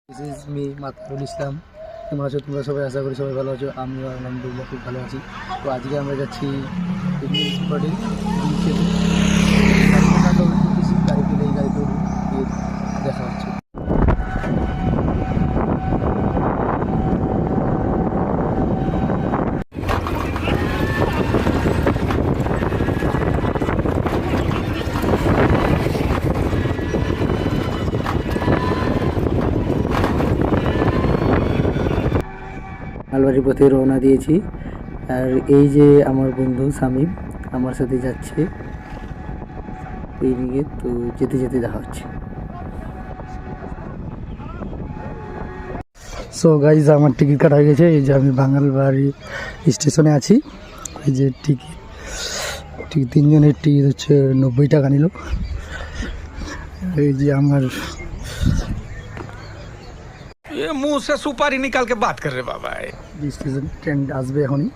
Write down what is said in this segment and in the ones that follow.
This is me মাতারুল ইসলাম। কেমন আছো তোমরা সবাই? আশা করি সবাই ভালো আছো। আমিও আলহামদুলিল্লাহ খুব ভালো আছি। তো আজকে আমরা যাচ্ছি পিকনিক স্পটে, গাড়ি পেলে গাড়ি করবো, দেখা হচ্ছে। মালবাড়ির পথে রওনা দিয়েছি। আর এই যে আমার বন্ধু সামিম আমার সাথে যাচ্ছে পিকনিকে। তো যেতে যেতে দেখা হচ্ছে। সো গাইজ, আমার টিকিট কাটা হয়ে গেছে। এই যে আমি বাঙালবাড়ি স্টেশনে আছি। এই যে টিকিট তিনজনের টিকিট হচ্ছে 90 টাকা নিল। এই যে আমার ये मुंह से सुपारी निकाल के बात कर रहे बाबा। স্টেশন ট্রেন আসবে এখনই।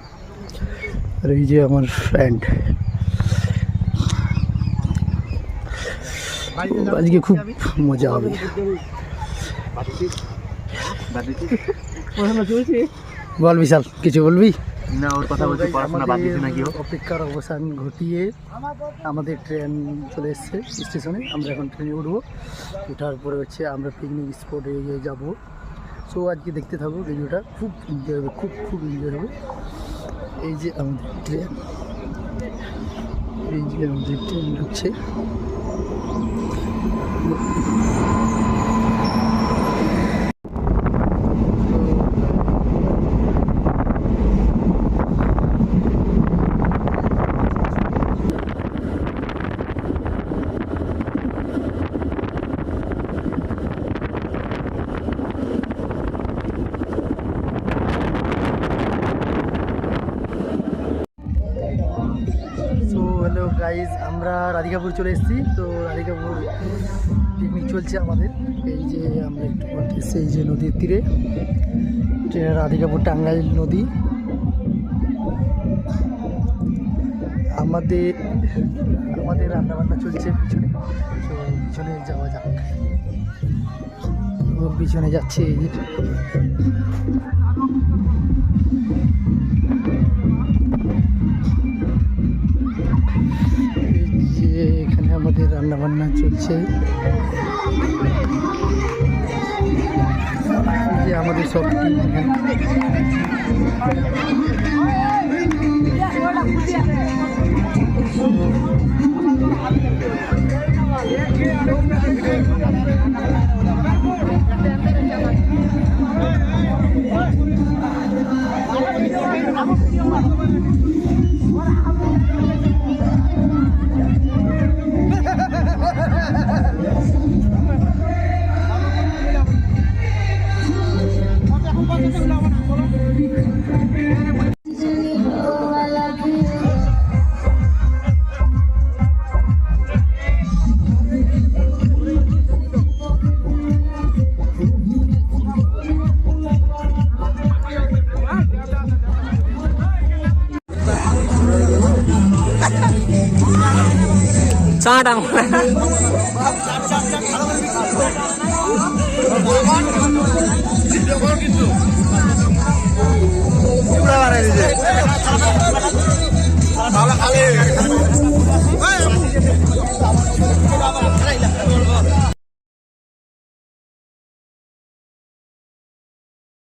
আর এই যে আমার ফ্রেন্ড, আজকে খুব মজা হবে। বল বিশাল, কিছু বলবি? না, ওর কথা বলছি, পড়াশোনা বাদ দিছে নাকি ও? অপেক্ষার অবসান ঘটিয়ে আমাদের ট্রেন চলে এসছে স্টেশনে। আমরা এখন ট্রেনে উঠবো। ওঠার পরে হচ্ছে আমরা পিকনিক স্পটে যাব। সো আজকে দেখতে থাকবো ভিডিওটা, খুব এনজয় হবে, খুব এনজয় হবে। এই যে আমাদের ট্রেন, এই যে আমাদের ট্রেন ঢুকছে। হ্যালো গাইজ, আমরা রাধিকাপুর চলে এসেছি। তো রাধিকাপুর পিকনিক চলছে আমাদের। এই যে আমরা একটু এসেছি এই যে নদীর তীরে, রাধিকাপুর টাঙ্গাইল নদী। আমাদের রান্নাবান্না চলছে পিছনে। তো পিছনে যাওয়া যাক। পিছনে যাচ্ছে এই যে এখানে আমাদের রান্না বান্না চলছে। যে আমাদের সব चाडang কিন্তু